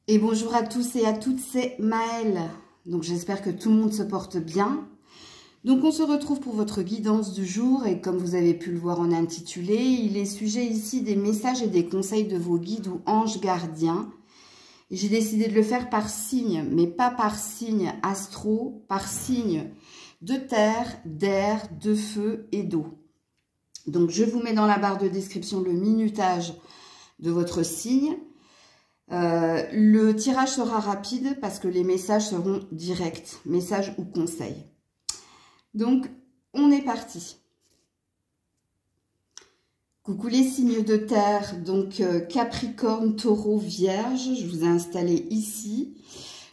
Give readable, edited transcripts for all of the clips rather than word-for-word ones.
Et bonjour à tous et à toutes, c'est Maëlle. Donc j'espère que tout le monde se porte bien. Donc on se retrouve pour votre guidance du jour et comme vous avez pu le voir en intitulé, il est sujet ici des messages et des conseils de vos guides ou anges gardiens. J'ai décidé de le faire par signe, mais pas par signe astro, par signe de terre, d'air, de feu et d'eau. Donc je vous mets dans la barre de description le minutage de votre signe. Le tirage sera rapide parce que les messages seront directs, messages ou conseils. Donc, on est parti. Coucou les signes de terre, donc Capricorne, Taureau, Vierge, je vous ai installé ici.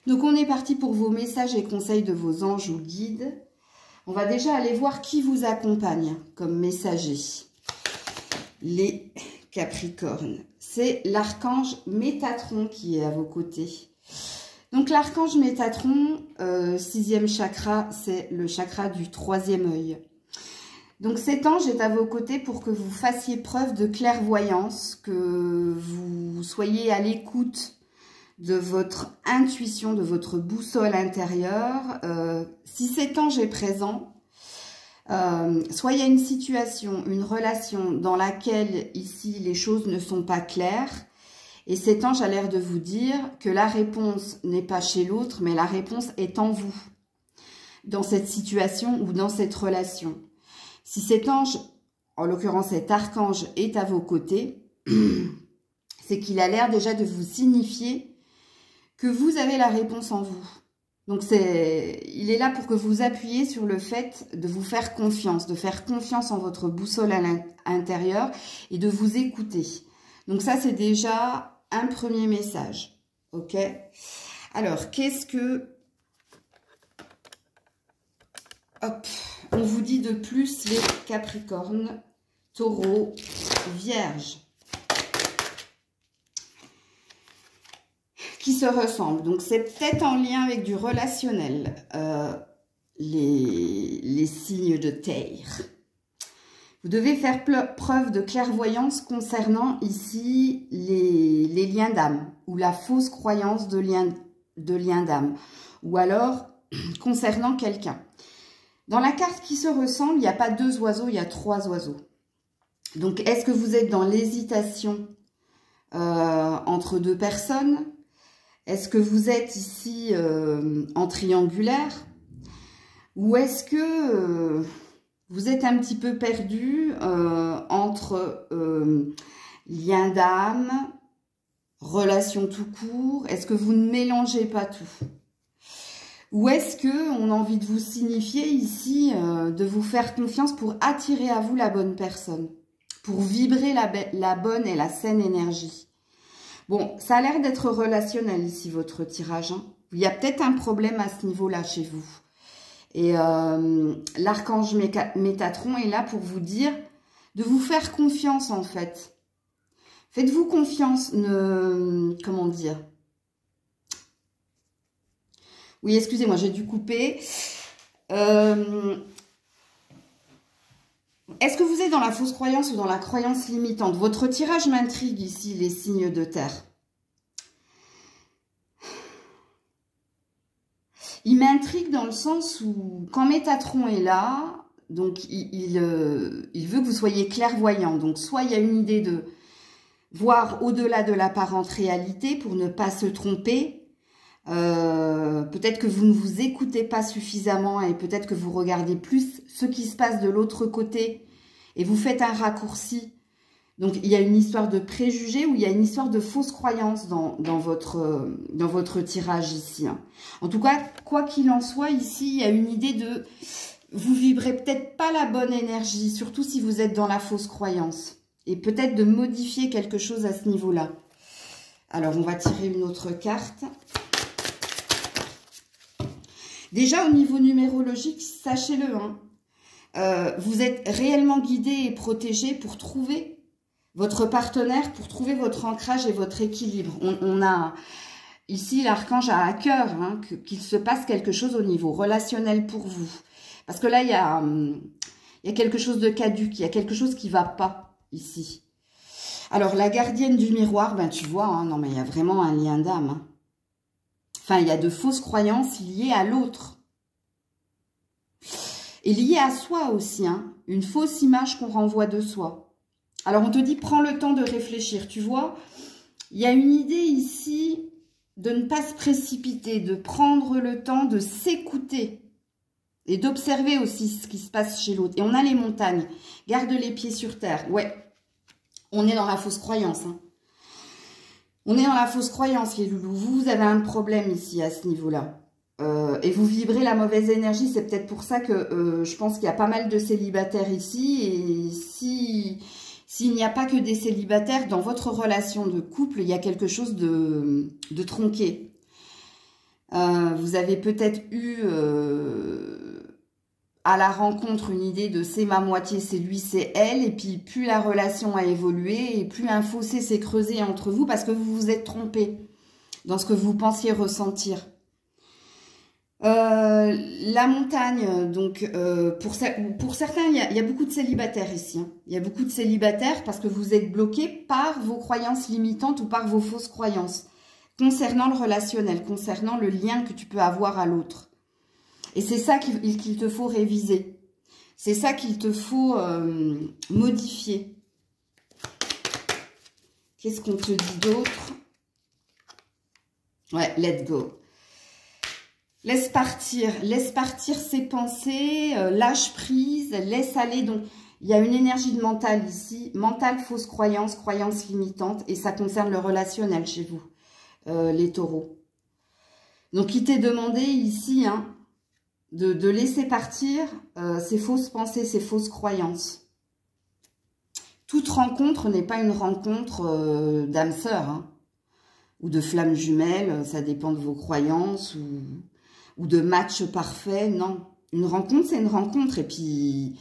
Donc, on est parti pour vos messages et conseils de vos anges ou guides. On va déjà aller voir qui vous accompagne comme messager. Les Capricornes. C'est l'archange Métatron qui est à vos côtés. Donc l'archange Métatron, 6e chakra, c'est le chakra du 3e œil. Donc cet ange est à vos côtés pour que vous fassiez preuve de clairvoyance, que vous soyez à l'écoute de votre intuition, de votre boussole intérieure. Si cet ange est présent, soit il y a une situation, une relation dans laquelle ici les choses ne sont pas claires et cet ange a l'air de vous dire que la réponse n'est pas chez l'autre mais la réponse est en vous dans cette situation ou dans cette relation. Si cet ange, en l'occurrence cet archange est à vos côtés, c'est qu'il a l'air déjà de vous signifier que vous avez la réponse en vous. Donc, il est là pour que vous appuyiez sur le fait de vous faire confiance, de faire confiance en votre boussole à l'intérieur et de vous écouter. Donc, ça, c'est déjà un premier message. OK? Alors, qu'est-ce que... Hop, on vous dit de plus les Capricornes, Taureau, Vierge. Qui se ressemblent. Donc, c'est peut-être en lien avec du relationnel, les signes de terre. Vous devez faire preuve de clairvoyance concernant ici les liens d'âme ou la fausse croyance de lien d'âme ou alors concernant quelqu'un. Dans la carte qui se ressemble, il n'y a pas 2 oiseaux, il y a 3 oiseaux. Donc, est-ce que vous êtes dans l'hésitation entre 2 personnes? Est-ce que vous êtes ici en triangulaire ou est-ce que vous êtes un petit peu perdu entre lien d'âme, relation tout court? Est-ce que vous ne mélangez pas tout? Ou est-ce qu'on a envie de vous signifier ici, de vous faire confiance pour attirer à vous la bonne personne, pour vibrer la bonne et la saine énergie? Bon, ça a l'air d'être relationnel ici, votre tirage. Hein. Il y a peut-être un problème à ce niveau-là chez vous. Et l'archange Métatron est là pour vous dire de vous faire confiance, en fait. Faites-vous confiance, comment dire? Oui, excusez-moi, j'ai dû couper. Est-ce que vous êtes dans la fausse croyance ou dans la croyance limitante? Votre tirage m'intrigue ici, les signes de terre. Il m'intrigue dans le sens où, quand Métatron est là, donc il veut que vous soyez clairvoyant. Donc, soit il y a une idée de voir au-delà de l'apparente réalité pour ne pas se tromper. Peut-être que vous ne vous écoutez pas suffisamment et peut-être que vous regardez plus ce qui se passe de l'autre côté et vous faites un raccourci. Donc, il y a une histoire de préjugés ou il y a une histoire de fausse croyance dans votre tirage ici. Hein. En tout cas, quoi qu'il en soit, ici, il y a une idée de... Vous vibrez peut-être pas la bonne énergie, surtout si vous êtes dans la fausse croyance. Et peut-être de modifier quelque chose à ce niveau-là. Alors, on va tirer une autre carte. Déjà, au niveau numérologique, sachez-le, hein, vous êtes réellement guidé et protégé pour trouver votre partenaire, pour trouver votre ancrage et votre équilibre. On a ici, l'archange a à cœur hein, qu'il se passe quelque chose au niveau relationnel pour vous. Parce que là, il y a quelque chose de caduc, il y a quelque chose qui ne va pas ici. Alors, la gardienne du miroir, ben tu vois, hein, non mais il y a vraiment un lien d'âme. Hein. Enfin, il y a de fausses croyances liées à l'autre. Et liées à soi aussi, hein. Une fausse image qu'on renvoie de soi. Alors, on te dit, prends le temps de réfléchir. Tu vois, il y a une idée ici de ne pas se précipiter, de prendre le temps de s'écouter et d'observer aussi ce qui se passe chez l'autre. Et on a les montagnes. Garde les pieds sur terre. Ouais, on est dans la fausse croyance, hein. On est dans la fausse croyance, les loulous. Vous avez un problème ici, à ce niveau-là. Et vous vibrez la mauvaise énergie. C'est peut-être pour ça que je pense qu'il y a pas mal de célibataires ici. Et s'il n'y a pas que des célibataires, dans votre relation de couple, il y a quelque chose de tronqué. Vous avez peut-être eu à la rencontre une idée de c'est ma moitié, c'est lui, c'est elle. Et puis plus la relation a évolué et plus un fossé s'est creusé entre vous parce que vous vous êtes trompé dans ce que vous pensiez ressentir. La montagne, donc pour certains, il y a beaucoup de célibataires ici. Hein. Il y a beaucoup de célibataires parce que vous êtes bloqués par vos croyances limitantes ou par vos fausses croyances concernant le relationnel, concernant le lien que tu peux avoir à l'autre. Et c'est ça qu'il te faut réviser. C'est ça qu'il te faut modifier. Qu'est-ce qu'on te dit d'autre? Ouais, let go. Laisse partir ces pensées, lâche prise, laisse aller. Donc, il y a une énergie de mental ici. Mental, fausse croyance, croyance limitante. Et ça concerne le relationnel chez vous, les taureaux. Donc, il t'est demandé ici hein, de laisser partir ces fausses pensées, ces fausses croyances. Toute rencontre n'est pas une rencontre d'âme sœur hein, ou de flamme jumelle. Ça dépend de vos croyances ou de match parfait, non. Une rencontre, c'est une rencontre. Et puis,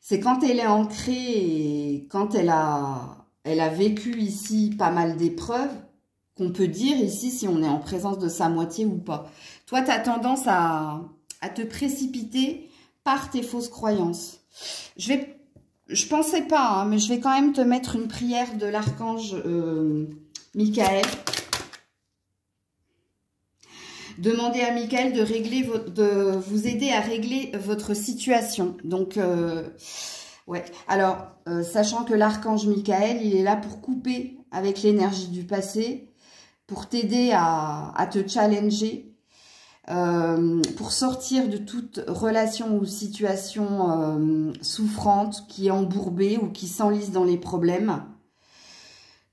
c'est quand elle est ancrée et quand elle a vécu ici pas mal d'épreuves, qu'on peut dire ici si on est en présence de sa moitié ou pas. Toi, tu as tendance à te précipiter par tes fausses croyances. Je pensais pas, hein, mais je vais quand même te mettre une prière de l'archange Michael. Demandez à Michael de vous aider à régler votre situation. Donc, ouais. Alors, sachant que l'archange Michael, il est là pour couper avec l'énergie du passé, pour t'aider à te challenger, pour sortir de toute relation ou situation souffrante, qui est embourbée ou qui s'enlise dans les problèmes.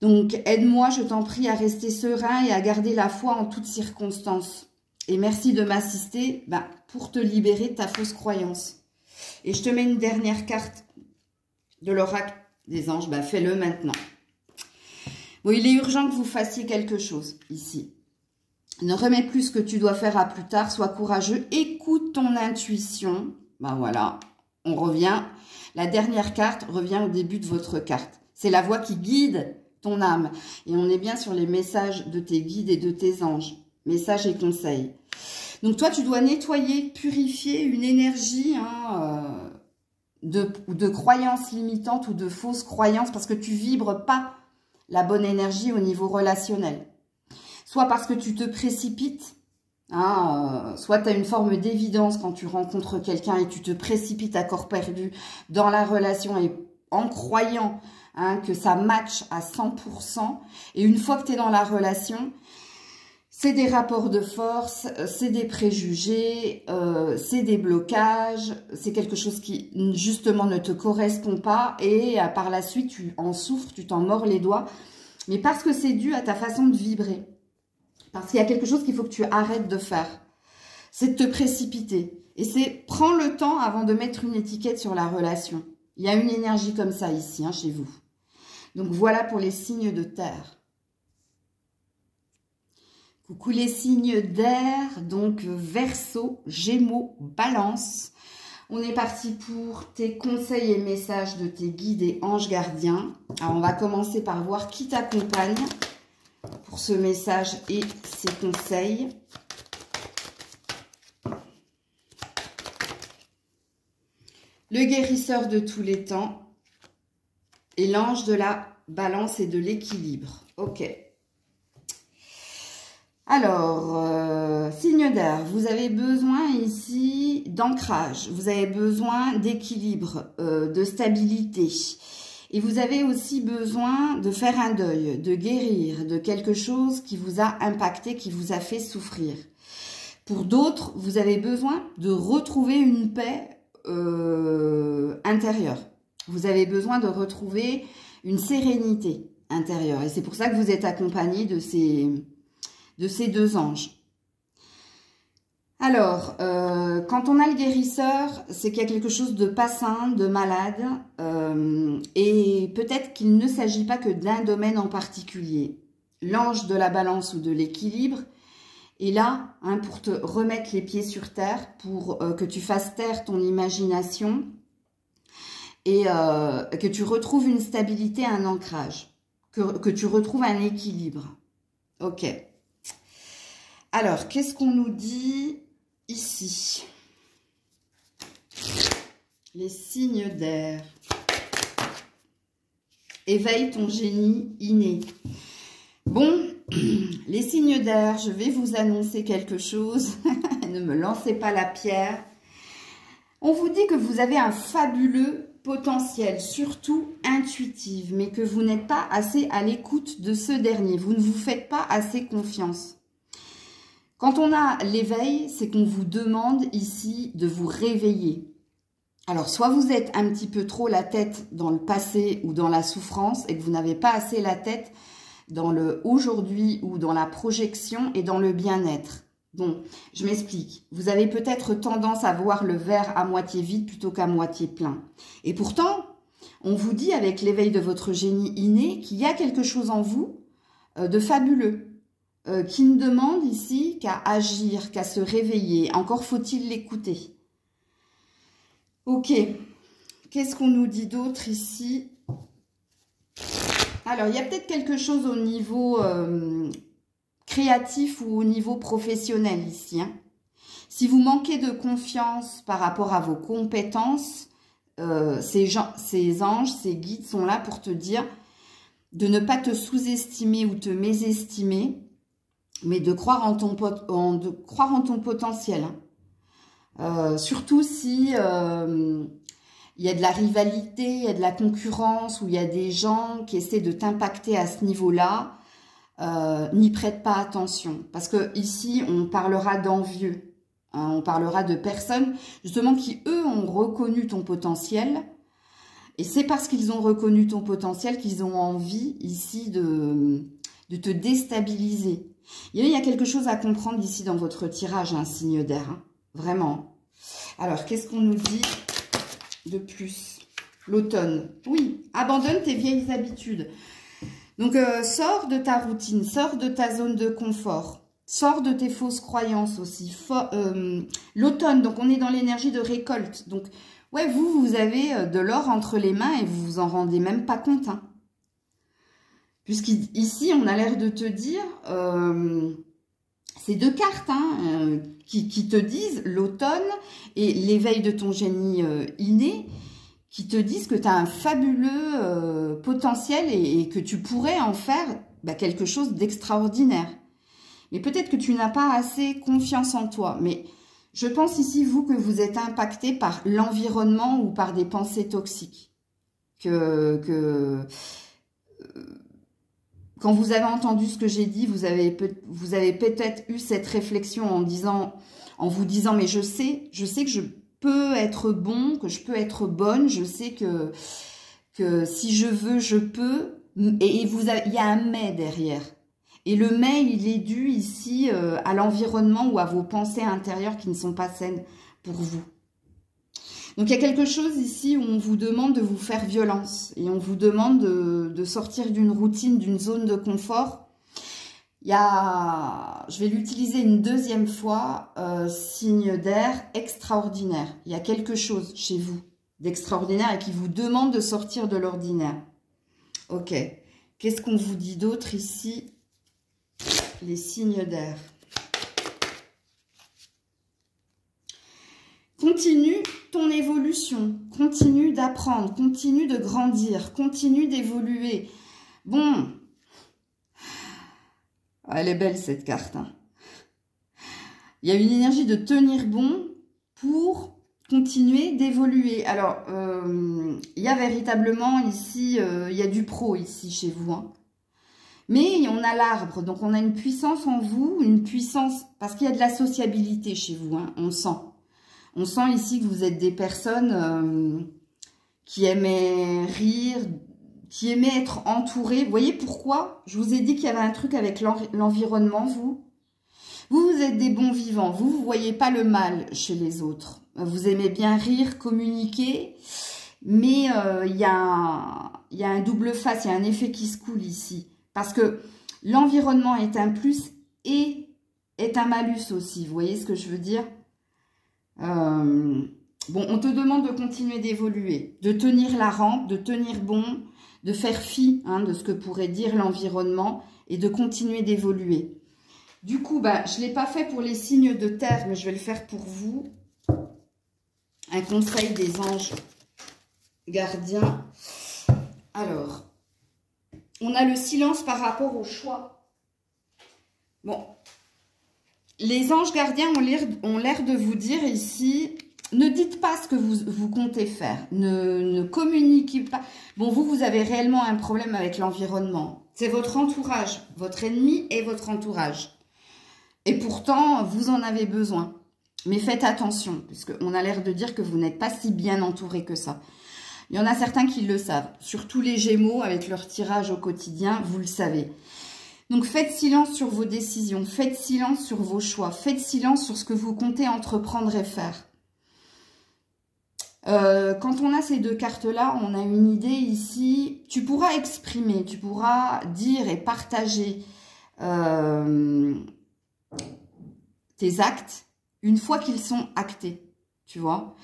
Donc, aide-moi, je t'en prie, à rester serein et à garder la foi en toutes circonstances. Et merci de m'assister pour te libérer de ta fausse croyance. Et je te mets une dernière carte de l'oracle des anges. Fais-le maintenant. Bon, il est urgent que vous fassiez quelque chose ici. Ne remets plus ce que tu dois faire à plus tard. Sois courageux. Écoute ton intuition. Voilà. On revient. La dernière carte revient au début de votre carte. C'est la voix qui guide ton âme. Et on est bien sur les messages de tes guides et de tes anges. Messages et conseils. Donc toi, tu dois nettoyer, purifier une énergie hein, de croyances limitantes ou de fausses croyances parce que tu vibres pas la bonne énergie au niveau relationnel. Soit parce que tu te précipites, hein, soit tu as une forme d'évidence quand tu rencontres quelqu'un et tu te précipites à corps perdu dans la relation et en croyant hein, que ça match à 100%. Et une fois que tu es dans la relation, c'est des rapports de force, c'est des préjugés, c'est des blocages, c'est quelque chose qui justement ne te correspond pas et par la suite tu en souffres, tu t'en mords les doigts, mais parce que c'est dû à ta façon de vibrer, parce qu'il y a quelque chose qu'il faut que tu arrêtes de faire, c'est de te précipiter et c'est prends le temps avant de mettre une étiquette sur la relation. Il y a une énergie comme ça ici, hein, chez vous. Donc voilà pour les signes de terre. Coucou les signes d'air, donc Verseau, Gémeaux, Balance. On est parti pour tes conseils et messages de tes guides et anges gardiens. Alors on va commencer par voir qui t'accompagne pour ce message et ces conseils. Le guérisseur de tous les temps et l'ange de la balance et de l'équilibre. Ok. Alors, Signe d'air, vous avez besoin ici d'ancrage, vous avez besoin d'équilibre, de stabilité. Et vous avez aussi besoin de faire un deuil, de guérir de quelque chose qui vous a impacté, qui vous a fait souffrir. Pour d'autres, vous avez besoin de retrouver une paix intérieure. Vous avez besoin de retrouver une sérénité intérieure. Et c'est pour ça que vous êtes accompagné de ces deux anges. Alors, quand on a le guérisseur, c'est qu'il y a quelque chose de pas sain, de malade, et peut-être qu'il ne s'agit pas que d'un domaine en particulier. L'ange de la balance ou de l'équilibre est là pour te remettre les pieds sur terre, pour que tu fasses taire ton imagination et que tu retrouves une stabilité, un ancrage, que tu retrouves un équilibre. Ok. Alors, qu'est-ce qu'on nous dit ici? Les signes d'air. Éveille ton génie inné. Bon, les signes d'air, je vais vous annoncer quelque chose. Ne me lancez pas la pierre. On vous dit que vous avez un fabuleux potentiel, surtout intuitif, mais que vous n'êtes pas assez à l'écoute de ce dernier. Vous ne vous faites pas assez confiance. Quand on a l'éveil, c'est qu'on vous demande ici de vous réveiller. Alors, soit vous êtes un petit peu trop la tête dans le passé ou dans la souffrance et que vous n'avez pas assez la tête dans le aujourd'hui ou dans la projection et dans le bien-être. Bon, je m'explique. Vous avez peut-être tendance à voir le verre à moitié vide plutôt qu'à moitié plein. Et pourtant, on vous dit avec l'éveil de votre génie inné qu'il y a quelque chose en vous de fabuleux. Qui ne demande ici qu'à agir, qu'à se réveiller. Encore faut-il l'écouter. Ok. Qu'est-ce qu'on nous dit d'autre ici? Alors, il y a peut-être quelque chose au niveau créatif ou au niveau professionnel ici. Hein. Si vous manquez de confiance par rapport à vos compétences, ces anges, ces guides sont là pour te dire de ne pas te sous-estimer ou te mésestimer, mais de croire en ton potentiel. Hein. Surtout si il y a de la rivalité, il y a de la concurrence, ou il y a des gens qui essaient de t'impacter à ce niveau-là, n'y prête pas attention. Parce que ici, on parlera d'envieux. Hein, on parlera de personnes, justement, qui, eux, ont reconnu ton potentiel. Et c'est parce qu'ils ont reconnu ton potentiel qu'ils ont envie, ici, de te déstabiliser. Il y a quelque chose à comprendre ici dans votre tirage, un signe d'air. Hein, vraiment. Alors, qu'est-ce qu'on nous dit de plus? L'automne. Oui, abandonne tes vieilles habitudes. Donc, sors de ta routine, sors de ta zone de confort, sors de tes fausses croyances aussi. L'automne, donc on est dans l'énergie de récolte. Donc, ouais, vous avez de l'or entre les mains et vous vous en rendez même pas compte. Hein. Puisqu'ici, on a l'air de te dire, ces deux cartes hein, qui te disent l'automne et l'éveil de ton génie inné, qui te disent que tu as un fabuleux potentiel et que tu pourrais en faire quelque chose d'extraordinaire. Mais peut-être que tu n'as pas assez confiance en toi. Mais je pense ici, vous, que vous êtes impacté par l'environnement ou par des pensées toxiques. Quand vous avez entendu ce que j'ai dit, vous avez peut-être eu cette réflexion en vous disant, mais je sais que je peux être bon, que je peux être bonne, je sais que si je veux, je peux, et il y a un mais derrière. Et le mais, il est dû ici à l'environnement ou à vos pensées intérieures qui ne sont pas saines pour vous. Donc, il y a quelque chose ici où on vous demande de vous faire violence et on vous demande de sortir d'une routine, d'une zone de confort. Je vais l'utiliser une deuxième fois, signe d'air extraordinaire. Il y a quelque chose chez vous d'extraordinaire et qui vous demande de sortir de l'ordinaire. Ok. Qu'est-ce qu'on vous dit d'autre ici? Les signes d'air. Continue ton évolution, continue d'apprendre, continue de grandir, continue d'évoluer. Bon, elle est belle cette carte. Hein. Il y a une énergie de tenir bon pour continuer d'évoluer. Alors, il y a véritablement ici, il y a du pro ici chez vous, hein. Mais on a l'arbre, donc on a une puissance en vous, une puissance, parce qu'il y a de la sociabilité chez vous, hein, on sent. On sent ici que vous êtes des personnes qui aimaient rire, qui aimaient être entourées. Vous voyez pourquoi? Je vous ai dit qu'il y avait un truc avec l'environnement, vous. Vous êtes des bons vivants, vous ne voyez pas le mal chez les autres. Vous aimez bien rire, communiquer, mais il y a un double face, il y a un effet qui se coule ici. Parce que l'environnement est un plus et est un malus aussi. Vous voyez ce que je veux dire? Bon, on te demande de continuer d'évoluer, de tenir la rampe, de tenir bon, de faire fi de ce que pourrait dire l'environnement et de continuer d'évoluer. Du coup, je ne l'ai pas fait pour les signes de terre, mais je vais le faire pour vous. Un conseil des anges gardiens. Alors... on a le silence par rapport au choix. Bon, les anges gardiens ont l'air de vous dire ici, ne dites pas ce que vous comptez faire, ne communiquez pas. Bon, vous avez réellement un problème avec l'environnement. C'est votre entourage, votre ennemi et votre entourage. Et pourtant, vous en avez besoin. Mais faites attention, puisqu'on a l'air de dire que vous n'êtes pas si bien entouré que ça. Il y en a certains qui le savent, surtout les Gémeaux avec leur tirage au quotidien, vous le savez. Donc faites silence sur vos décisions, faites silence sur vos choix, faites silence sur ce que vous comptez entreprendre et faire. Quand on a ces deux cartes-là, on a une idée ici, tu pourras exprimer, tu pourras dire et partager tes actes une fois qu'ils sont actés, tu vois.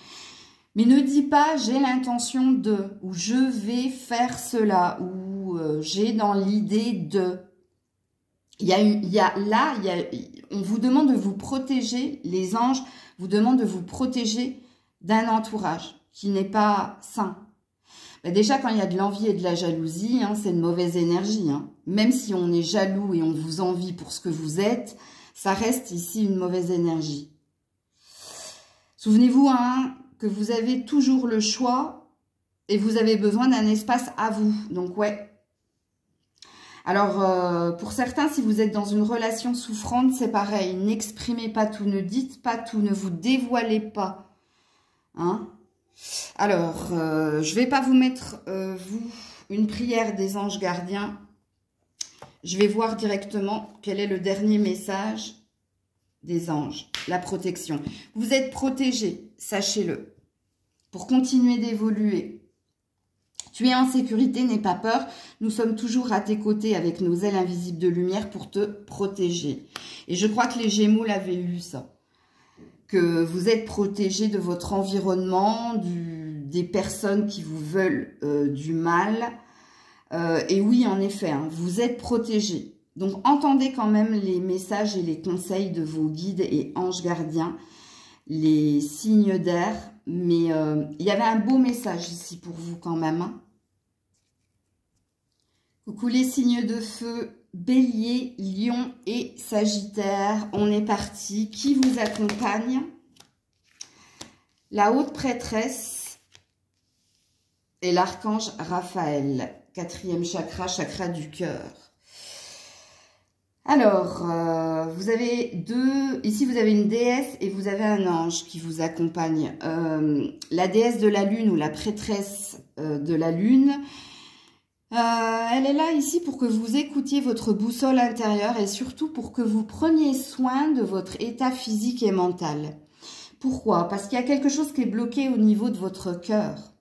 Mais ne dis pas, j'ai l'intention de, ou je vais faire cela, ou j'ai dans l'idée de. On vous demande de vous protéger, les anges vous demandent de vous protéger d'un entourage qui n'est pas sain. Déjà, quand il y a de l'envie et de la jalousie, c'est une mauvaise énergie. Même si on est jaloux et on vous envie pour ce que vous êtes, ça reste ici une mauvaise énergie. Souvenez-vous, que vous avez toujours le choix et vous avez besoin d'un espace à vous. Donc, ouais. Alors, pour certains, si vous êtes dans une relation souffrante, c'est pareil. N'exprimez pas tout, ne dites pas tout, ne vous dévoilez pas. Alors, je ne vais pas vous mettre, une prière des anges gardiens. Je vais voir directement quel est le dernier message des anges. La protection. Vous êtes protégés, sachez-le. Pour continuer d'évoluer. Tu es en sécurité, n'aie pas peur. Nous sommes toujours à tes côtés avec nos ailes invisibles de lumière pour te protéger. Et je crois que les Gémeaux l'avaient eu, ça. Que vous êtes protégés de votre environnement, des personnes qui vous veulent du mal. Et oui, en effet, vous êtes protégés. Donc, entendez quand même les messages et les conseils de vos guides et anges gardiens, les signes d'air. Mais il y avait un beau message ici pour vous quand même. Coucou les signes de feu, Bélier, Lion et Sagittaire. On est parti. Qui vous accompagne? La haute prêtresse et l'archange Raphaël. 4e chakra, chakra du cœur. Alors, vous avez ici vous avez une déesse et vous avez un ange qui vous accompagne. La déesse de la lune ou la prêtresse de la lune, elle est là ici pour que vous écoutiez votre boussole intérieure et surtout pour que vous preniez soin de votre état physique et mental. Pourquoi? Parce qu'il y a quelque chose qui est bloqué au niveau de votre cœur.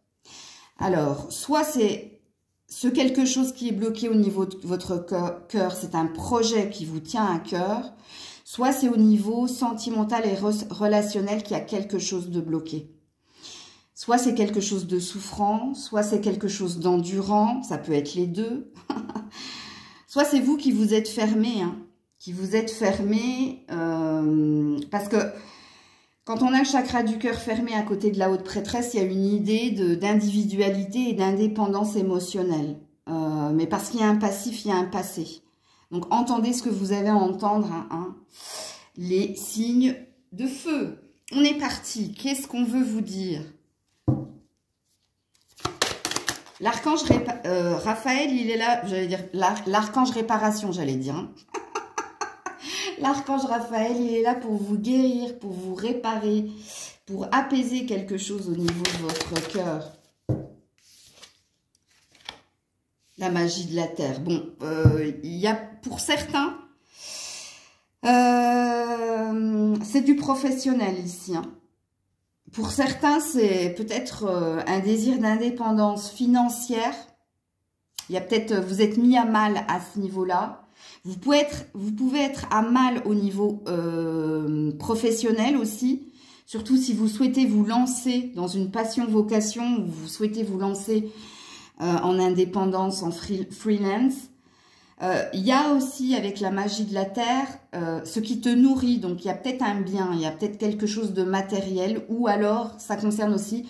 Alors, soit c'est ce quelque chose qui est bloqué au niveau de votre cœur, c'est un projet qui vous tient à cœur, soit c'est au niveau sentimental et relationnel qu'il y a quelque chose de bloqué. Soit c'est quelque chose de souffrant, soit c'est quelque chose d'endurant, ça peut être les deux. Soit c'est vous qui vous êtes fermé, qui vous êtes fermé, parce que quand on a le chakra du cœur fermé à côté de la haute prêtresse, il y a une idée d'individualité et d'indépendance émotionnelle. Mais parce qu'il y a un passif, il y a un passé. Donc, entendez ce que vous avez à entendre. les signes de feu. On est parti. Qu'est-ce qu'on veut vous dire? L'archange Raphaël, il est là, j'allais dire, l'archange réparation, j'allais dire. Hein. L'archange Raphaël, il est là pour vous guérir, pour vous réparer, pour apaiser quelque chose au niveau de votre cœur. La magie de la terre. Bon, il y a pour certains, c'est du professionnel ici. Hein. Pour certains, c'est peut-être un désir d'indépendance financière. Il y a peut-être, vous êtes mis à mal à ce niveau-là. Vous pouvez être à mal au niveau professionnel aussi. Surtout si vous souhaitez vous lancer dans une passion-vocation ou vous souhaitez vous lancer en indépendance, en freelance. Il y a aussi avec la magie de la terre ce qui te nourrit, donc il y a peut-être un bien, il y a peut-être quelque chose de matériel, ou alors ça concerne aussi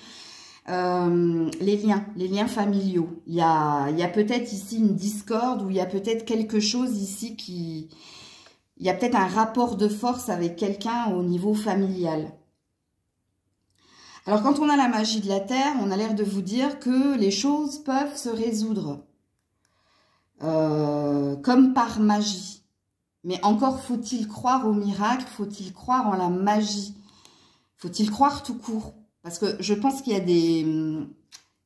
les liens familiaux. Il y a peut-être ici une discorde, ou il y a peut-être quelque chose ici qui... Il y a peut-être un rapport de force avec quelqu'un au niveau familial. Alors quand on a la magie de la terre, on a l'air de vous dire que les choses peuvent se résoudre. Comme par magie. Mais encore faut-il croire au miracle, faut-il croire en la magie, faut-il croire tout court. Parce que je pense qu'il y a des...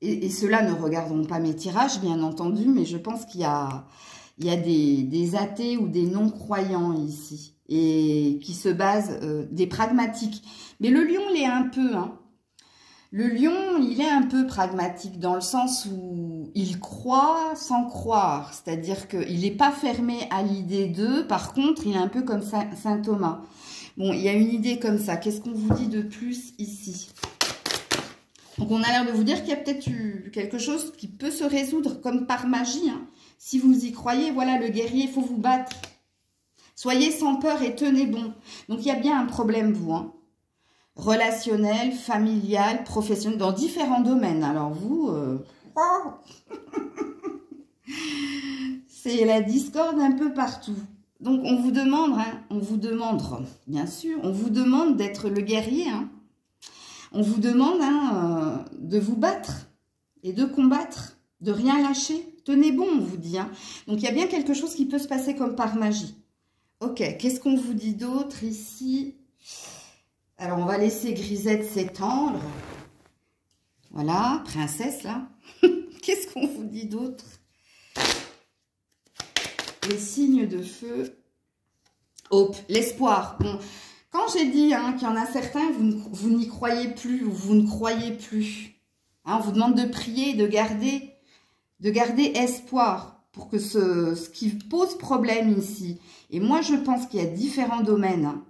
Et ceux-là ne regarderont pas mes tirages, bien entendu, mais je pense qu'il y a des athées ou des non-croyants ici, et qui se basent, des pragmatiques. Mais le lion l'est un peu, hein. Le lion, il est un peu pragmatique dans le sens où il croit sans croire. C'est-à-dire qu'il n'est pas fermé à l'idée d'eux. Par contre, il est un peu comme Saint Thomas. Bon, il y a une idée comme ça. Qu'est-ce qu'on vous dit de plus ici? Donc, on a l'air de vous dire qu'il y a peut-être quelque chose qui peut se résoudre comme par magie. Hein. Si vous y croyez, voilà, le guerrier, il faut vous battre. Soyez sans peur et tenez bon. Donc, il y a bien un problème, vous, hein. Relationnel, familial, professionnel, dans différents domaines. Alors vous, c'est la discorde un peu partout. Donc on vous demande, hein, bien sûr, on vous demande d'être le guerrier. Hein. On vous demande de vous battre et de combattre, de rien lâcher. Tenez bon, on vous dit. Hein. Donc il y a bien quelque chose qui peut se passer comme par magie. Ok, qu'est-ce qu'on vous dit d'autre ici ? Alors, on va laisser Grisette s'étendre. Voilà, princesse, là. Qu'est-ce qu'on vous dit d'autre? Les signes de feu. Hope, l'espoir. Bon, quand j'ai dit hein, qu'il y en a certains, vous n'y croyez plus, ou vous ne croyez plus. Hein, on vous demande de prier, de garder espoir pour que ce qui pose problème ici. Et moi, je pense qu'il y a différents domaines, hein,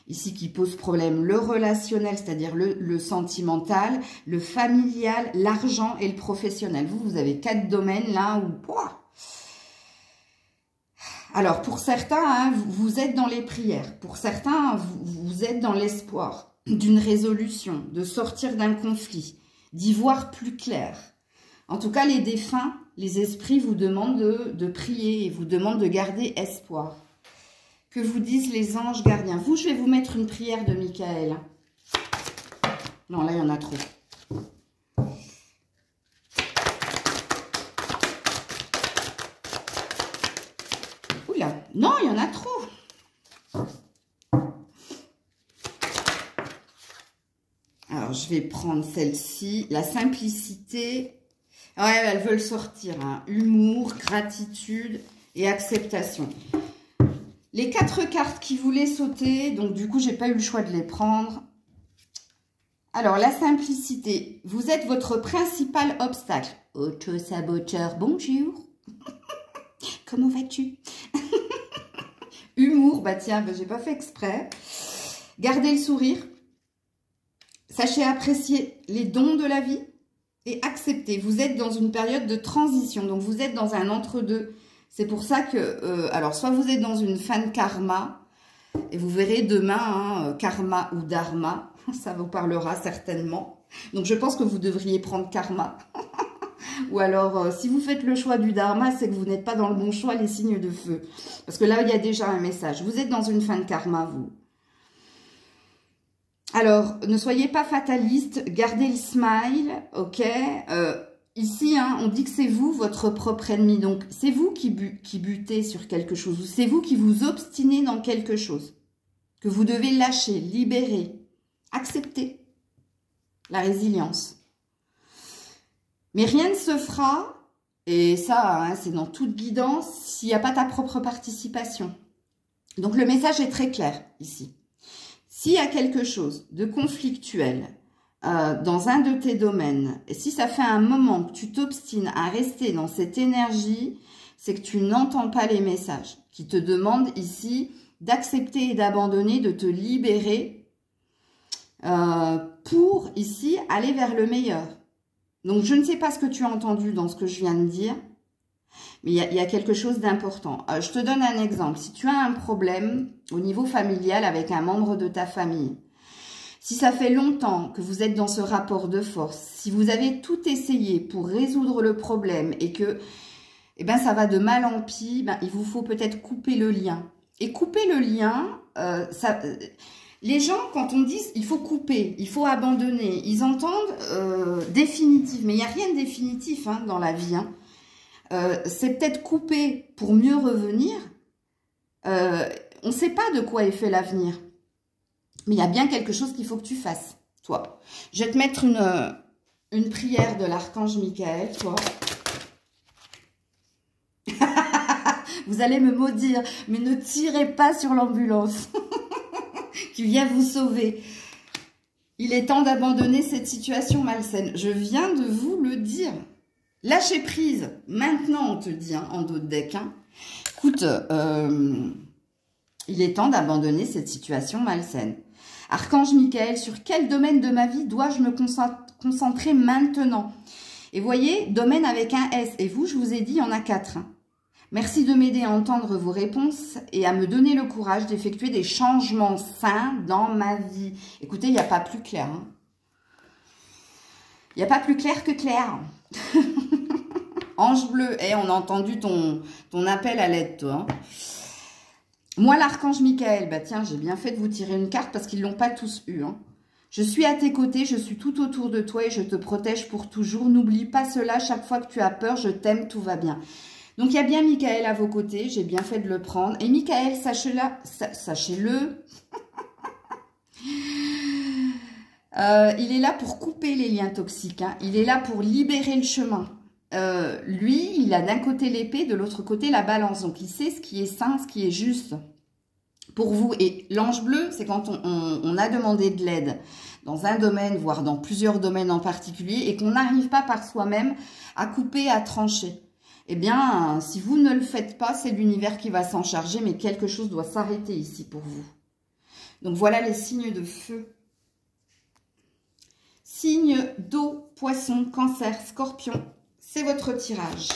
ici qui pose problème, le relationnel, c'est-à-dire le sentimental, le familial, l'argent et le professionnel. Vous avez 4 domaines là où... Alors, pour certains, hein, vous êtes dans les prières. Pour certains, vous êtes dans l'espoir d'une résolution, de sortir d'un conflit, d'y voir plus clair. En tout cas, les défunts, les esprits vous demandent de prier et vous demandent de garder espoir. Que vous disent les anges gardiens? Vous, je vais vous mettre une prière de Michael. Non, là, il y en a trop. Oula, non, il y en a trop. Alors, je vais prendre celle-ci. La simplicité. Ouais, elles veulent sortir. Hein. Humour, gratitude et acceptation. Les 4 cartes qui voulaient sauter, donc du coup, j'ai pas eu le choix de les prendre. Alors, la simplicité. Vous êtes votre principal obstacle. Auto-saboteur, bonjour. Comment vas-tu? Humour, bah tiens, j'ai pas fait exprès. Gardez le sourire. Sachez apprécier les dons de la vie et accepter. Vous êtes dans une période de transition, donc vous êtes dans un entre-deux. C'est pour ça que, alors, soit vous êtes dans une fin de karma, et vous verrez demain, hein, karma ou dharma, ça vous parlera certainement. Donc, je pense que vous devriez prendre karma. Ou alors, si vous faites le choix du dharma, c'est que vous n'êtes pas dans le bon choix, les signes de feu. Parce que là, il y a déjà un message. Vous êtes dans une fin de karma, vous. Alors, ne soyez pas fataliste, gardez le smile, ok. Ici, hein, on dit que c'est vous, votre propre ennemi. Donc, c'est vous qui butez sur quelque chose, ou c'est vous qui vous obstinez dans quelque chose, que vous devez lâcher, libérer, accepter. La résilience. Mais rien ne se fera, et ça, hein, c'est dans toute guidance, s'il n'y a pas ta propre participation. Donc, le message est très clair ici. S'il y a quelque chose de conflictuel dans un de tes domaines, et si ça fait un moment que tu t'obstines à rester dans cette énergie, c'est que tu n'entends pas les messages qui te demandent ici d'accepter et d'abandonner, de te libérer pour ici aller vers le meilleur. Donc, je ne sais pas ce que tu as entendu dans ce que je viens de dire, mais il y a quelque chose d'important. Je te donne un exemple. Si tu as un problème au niveau familial avec un membre de ta famille, si ça fait longtemps que vous êtes dans ce rapport de force, si vous avez tout essayé pour résoudre le problème et que ça va de mal en pis, il vous faut peut-être couper le lien. Et couper le lien, les gens, quand on dit il faut couper, il faut abandonner, ils entendent définitif. Mais il n'y a rien de définitif hein, dans la vie. Hein. C'est peut-être couper pour mieux revenir. On ne sait pas de quoi est fait l'avenir. Mais il y a bien quelque chose qu'il faut que tu fasses, toi. Je vais te mettre une prière de l'archange Michael, toi. Vous allez me maudire, mais ne tirez pas sur l'ambulance qui vient vous sauver. Il est temps d'abandonner cette situation malsaine. Je viens de vous le dire. Lâchez prise. Maintenant, on te dit, hein, en dos de deck. Hein. Écoute, il est temps d'abandonner cette situation malsaine. Archange Michael, sur quel domaine de ma vie dois-je me concentrer maintenant? Et voyez, domaine avec un S. Et vous, je vous ai dit, il y en a 4. Hein. Merci de m'aider à entendre vos réponses et à me donner le courage d'effectuer des changements sains dans ma vie. Écoutez, il n'y a pas plus clair. Hein. Il n'y a pas plus clair que clair. Ange bleu, on a entendu ton appel à l'aide, toi. Hein. Moi, l'archange Michael, tiens, j'ai bien fait de vous tirer une carte parce qu'ils ne l'ont pas tous eu. Hein. Je suis à tes côtés, je suis tout autour de toi et je te protège pour toujours. N'oublie pas cela, chaque fois que tu as peur, je t'aime, tout va bien. Donc, il y a bien Michael à vos côtés, j'ai bien fait de le prendre. Et Michael, sachez-le, il est là pour couper les liens toxiques. Hein. Il est là pour libérer le chemin. Lui, il a d'un côté l'épée, de l'autre côté la balance. Donc, il sait ce qui est sain, ce qui est juste pour vous. Et l'ange bleu, c'est quand on a demandé de l'aide dans un domaine, voire dans plusieurs domaines en particulier, et qu'on n'arrive pas par soi-même à couper, à trancher. Eh bien, si vous ne le faites pas, c'est l'univers qui va s'en charger, mais quelque chose doit s'arrêter ici pour vous. Donc, voilà les signes de feu. Signe d'eau, poisson, cancer, scorpion. C'est votre tirage.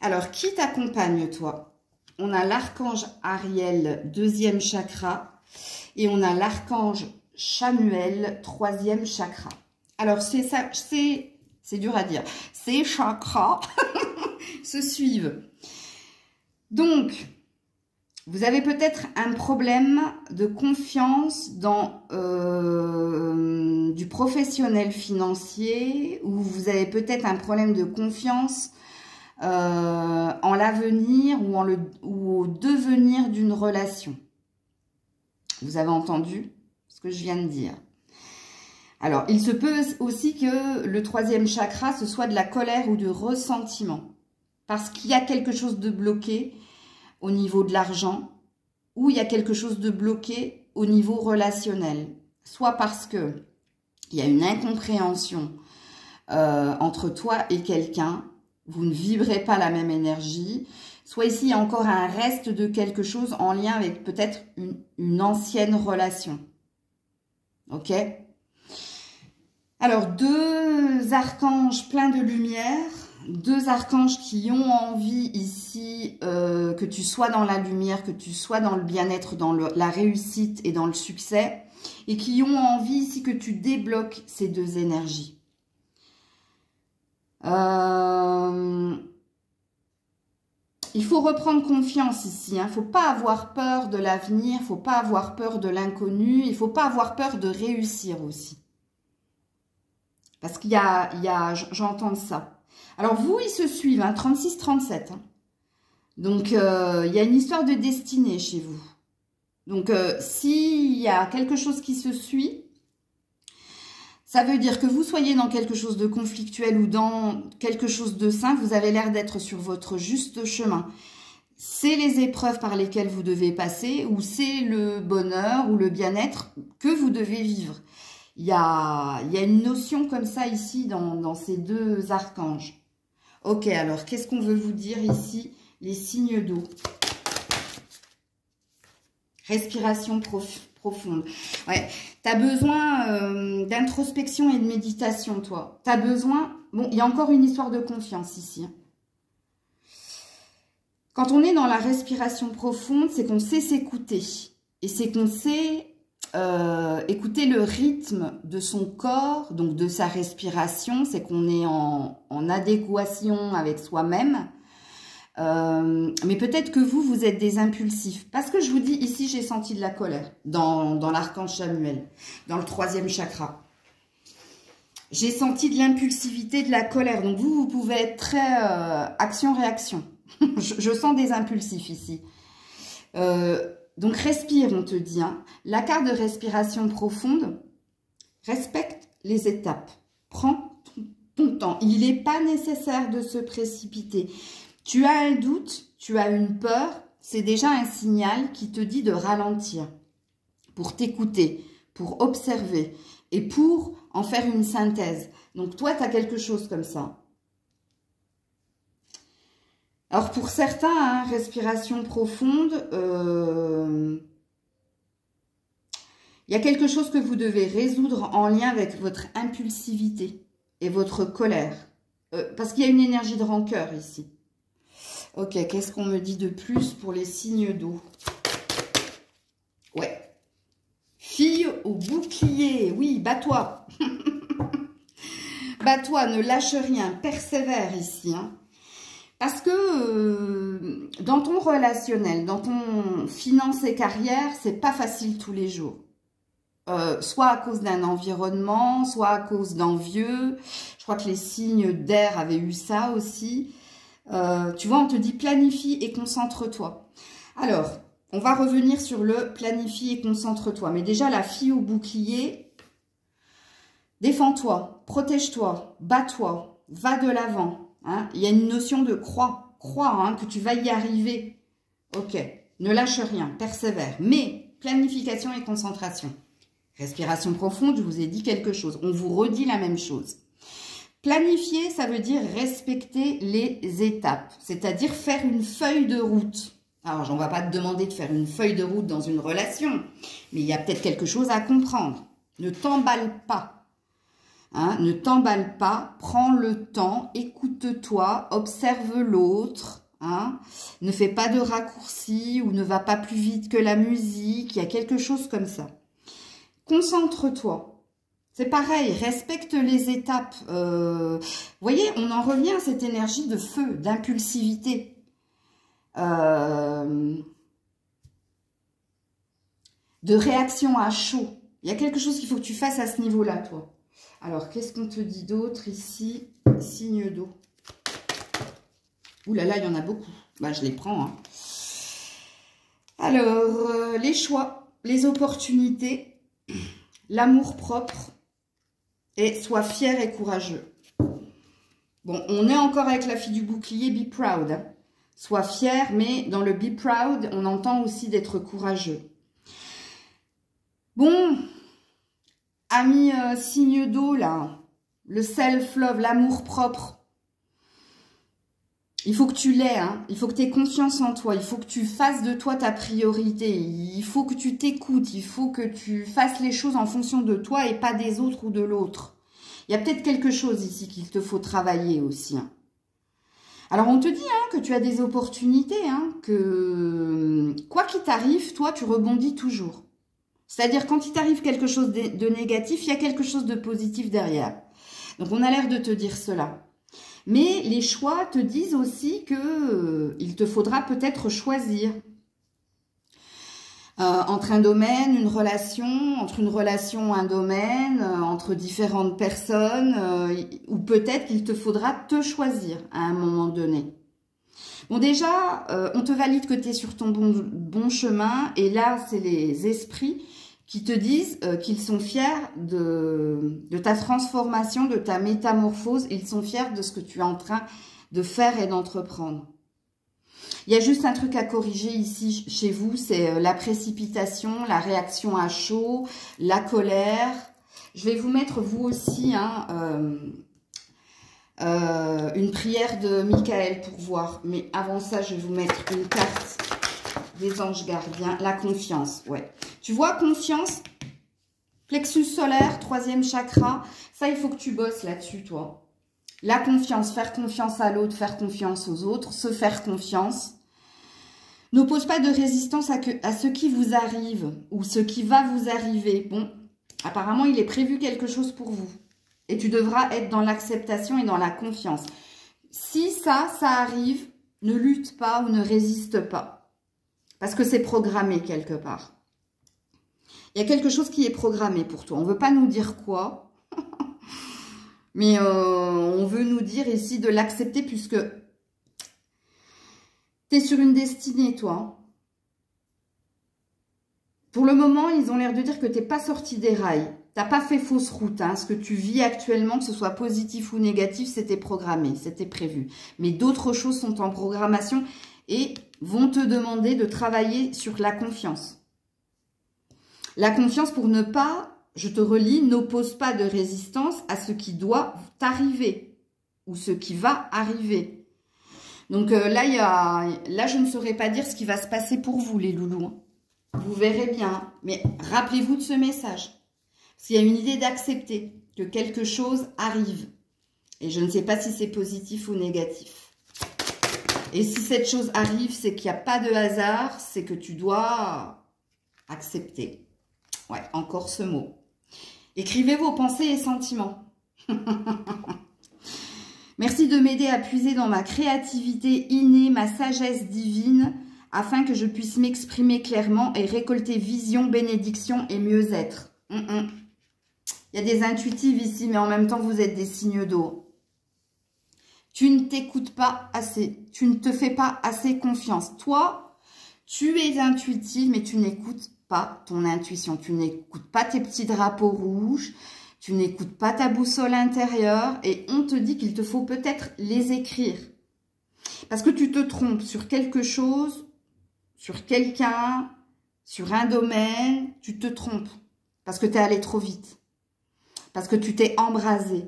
Alors, qui t'accompagne, toi? On a l'archange Ariel, 2e chakra. Et on a l'archange Chamuel, 3e chakra. Alors, c'est dur à dire. Ces chakras se suivent. Donc, vous avez peut-être un problème de confiance dans du professionnel financier, ou vous avez peut-être un problème de confiance en l'avenir ou au devenir d'une relation. Vous avez entendu ce que je viens de dire? Alors, il se peut aussi que le 3e chakra, ce soit de la colère ou du ressentiment. Parce qu'il y a quelque chose de bloqué au niveau de l'argent, ou il y a quelque chose de bloqué au niveau relationnel. Soit parce que il y a une incompréhension entre toi et quelqu'un, vous ne vibrez pas la même énergie, soit ici il y a encore un reste de quelque chose en lien avec peut-être une ancienne relation. Ok ? Alors, 2 archanges pleins de lumière, 2 archanges qui ont envie ici que tu sois dans la lumière, que tu sois dans le bien-être, dans la réussite et dans le succès, et qui ont envie ici que tu débloques ces 2 énergies. il faut reprendre confiance ici. Il ne faut pas avoir peur de l'avenir, il ne faut pas avoir peur de l'inconnu, il ne faut pas avoir peur de réussir aussi. Parce qu'il y a j'entends ça. Alors vous, ils se suivent, hein, 36-37. Hein. Donc, il y a une histoire de destinée chez vous. Donc, s'il y a quelque chose qui se suit, ça veut dire que vous soyez dans quelque chose de conflictuel ou dans quelque chose de sain, vous avez l'air d'être sur votre juste chemin. C'est les épreuves par lesquelles vous devez passer ou c'est le bonheur ou le bien-être que vous devez vivre. Il y a une notion comme ça ici dans ces deux archanges. Ok, alors qu'est-ce qu'on veut vous dire ici? Les signes d'eau. Respiration profonde. Ouais, tu as besoin d'introspection et de méditation, toi. Tu as besoin... Bon, il y a encore une histoire de confiance ici. Quand on est dans la respiration profonde, c'est qu'on sait s'écouter. Et c'est qu'on sait écouter le rythme de son corps, donc de sa respiration. C'est qu'on est en adéquation avec soi-même. Mais peut-être que vous êtes des impulsifs. Parce que je vous dis, ici, j'ai senti de la colère dans l'archange Samuel, dans le 3e chakra. J'ai senti de l'impulsivité, de la colère. Donc vous pouvez être très action-réaction. je sens des impulsifs ici. Donc respire, on te dit. Hein. La carte de respiration profonde, respecte les étapes. Prends ton temps. Il n'est pas nécessaire de se précipiter. Tu as un doute, tu as une peur, c'est déjà un signal qui te dit de ralentir pour t'écouter, pour observer et pour en faire une synthèse. Donc toi, tu as quelque chose comme ça. Alors pour certains, hein, respiration profonde, il y a quelque chose que vous devez résoudre en lien avec votre impulsivité et votre colère. Parce qu'il y a une énergie de rancœur ici. Ok, qu'est-ce qu'on me dit de plus pour les signes d'eau? Ouais. Fille au bouclier. Oui, bats-toi. Bats-toi, ne lâche rien. Persévère ici. Hein. Parce que dans ton relationnel, dans ton finance et carrière, c'est pas facile tous les jours. Soit à cause d'un environnement, soit à cause d'envieux. Je crois que les signes d'air avaient eu ça aussi. Tu vois, on te dit planifie et concentre-toi. Alors, on va revenir sur le planifie et concentre-toi. Mais déjà, la fille au bouclier, défends-toi, protège-toi, bats-toi, va de l'avant. Hein. Il y a une notion de crois hein, que tu vas y arriver. Ok, ne lâche rien, persévère. Mais planification et concentration. Respiration profonde, je vous ai dit quelque chose. On vous redit la même chose. Planifier, ça veut dire respecter les étapes, c'est-à-dire faire une feuille de route. Alors, on ne va pas te demander de faire une feuille de route dans une relation, mais il y a peut-être quelque chose à comprendre. Ne t'emballe pas. Hein, ne t'emballe pas, prends le temps, écoute-toi, observe l'autre. Hein, ne fais pas de raccourcis ou ne va pas plus vite que la musique, il y a quelque chose comme ça. Concentre-toi. C'est pareil, respecte les étapes. Vous voyez, on en revient à cette énergie de feu, d'impulsivité. De réaction à chaud. Il y a quelque chose qu'il faut que tu fasses à ce niveau-là, toi. Alors, qu'est-ce qu'on te dit d'autre ici? Signe d'eau. Ouh là là, il y en a beaucoup. Bah, je les prends. Hein. Alors, les choix, les opportunités, l'amour propre. Et sois fier et courageux. Bon, on est encore avec la fille du bouclier, be proud. Hein. Sois fier, mais dans le be proud, on entend aussi d'être courageux. Bon, ami signe d'eau, là, le self-love, l'amour propre. Il faut que tu l'aies, hein. Il faut que tu aies confiance en toi, il faut que tu fasses de toi ta priorité, il faut que tu t'écoutes, il faut que tu fasses les choses en fonction de toi et pas des autres ou de l'autre. Il y a peut-être quelque chose ici qu'il te faut travailler aussi. Hein. Alors on te dit hein, que tu as des opportunités, hein, que quoi qu'il t'arrive, toi tu rebondis toujours. C'est-à-dire quand il t'arrive quelque chose de négatif, il y a quelque chose de positif derrière. Donc on a l'air de te dire cela. Mais les choix te disent aussi que il te faudra peut-être choisir. Entre un domaine, une relation, entre une relation, un domaine, entre différentes personnes, ou peut-être qu'il te faudra te choisir à un moment donné. Bon, déjà, on te valide que tu es sur ton bon chemin, et là, c'est les esprits qui te disent qu'ils sont fiers de ta transformation, de ta métamorphose, ils sont fiers de ce que tu es en train de faire et d'entreprendre. Il y a juste un truc à corriger ici chez vous, c'est la précipitation, la réaction à chaud, la colère. Je vais vous mettre vous aussi une prière de Michael pour voir. Mais avant ça, je vais vous mettre une carte des anges gardiens. La confiance, ouais. Tu vois, confiance, plexus solaire, 3e chakra. Ça, il faut que tu bosses là-dessus, toi. La confiance, faire confiance à l'autre, faire confiance aux autres, se faire confiance. N'oppose pas de résistance à ce qui vous arrive ou ce qui va vous arriver. Bon, apparemment, il est prévu quelque chose pour vous. Et tu devras être dans l'acceptation et dans la confiance. Si ça arrive, ne lutte pas ou ne résiste pas. Parce que c'est programmé quelque part. Il y a quelque chose qui est programmé pour toi. On ne veut pas nous dire quoi. Mais on veut nous dire ici de l'accepter puisque tu es sur une destinée, toi. Pour le moment, ils ont l'air de dire que tu n'es pas sorti des rails. Tu n'as pas fait fausse route. Hein. Ce que tu vis actuellement, que ce soit positif ou négatif, c'était programmé, c'était prévu. Mais d'autres choses sont en programmation et vont te demander de travailler sur la confiance. La confiance pour ne pas... Je te relis, n'oppose pas de résistance à ce qui doit t'arriver ou ce qui va arriver. Donc là, je ne saurais pas dire ce qui va se passer pour vous, les loulous. Vous verrez bien. Mais rappelez-vous de ce message. S'il y a une idée d'accepter que quelque chose arrive. Et je ne sais pas si c'est positif ou négatif. Et si cette chose arrive, c'est qu'il n'y a pas de hasard, c'est que tu dois accepter. Ouais, encore ce mot. Écrivez vos pensées et sentiments. Merci de m'aider à puiser dans ma créativité innée, ma sagesse divine, afin que je puisse m'exprimer clairement et récolter vision, bénédiction et mieux-être. Il y a des intuitives ici, mais en même temps, vous êtes des signes d'eau. Tu ne t'écoutes pas assez. Tu ne te fais pas assez confiance. Toi, tu es intuitive, mais tu n'écoutes pas ton intuition, tu n'écoutes pas tes petits drapeaux rouges, tu n'écoutes pas ta boussole intérieure et on te dit qu'il te faut peut-être les écrire. Parce que tu te trompes sur quelque chose, sur quelqu'un, sur un domaine, tu te trompes. Parce que tu es allé trop vite. Parce que tu t'es embrasé.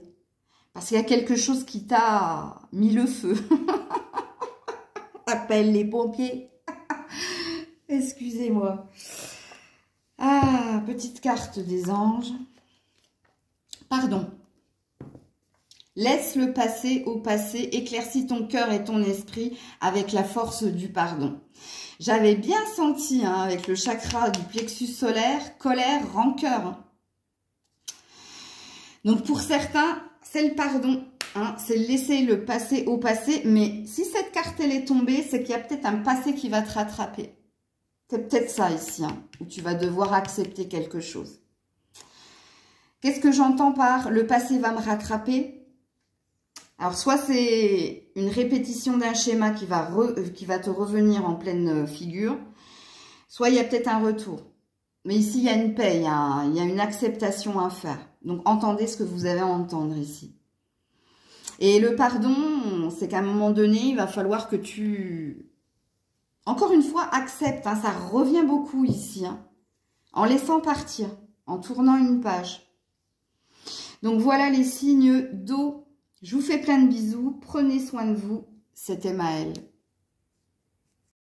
Parce qu'il y a quelque chose qui t'a mis le feu. Appelle les pompiers. Excusez-moi. Ah, petite carte des anges. Pardon. Laisse le passé au passé, éclaircis ton cœur et ton esprit avec la force du pardon. J'avais bien senti, avec le chakra du plexus solaire, colère, rancœur. Donc pour certains, c'est le pardon, c'est laisser le passé au passé. Mais si cette carte elle est tombée, c'est qu'il y a peut-être un passé qui va te rattraper. C'est peut-être ça ici, où tu vas devoir accepter quelque chose. Qu'est-ce que j'entends par le passé va me rattraper? Alors, soit c'est une répétition d'un schéma qui va te revenir en pleine figure, soit il y a peut-être un retour. Mais ici, il y a une paix, il y a une acceptation à faire. Donc, entendez ce que vous avez à entendre ici. Et le pardon, c'est qu'à un moment donné, il va falloir que tu... Encore une fois, accepte, ça revient beaucoup ici, en laissant partir, en tournant une page. Donc voilà les signes d'eau. Je vous fais plein de bisous, prenez soin de vous, c'était Maëlle.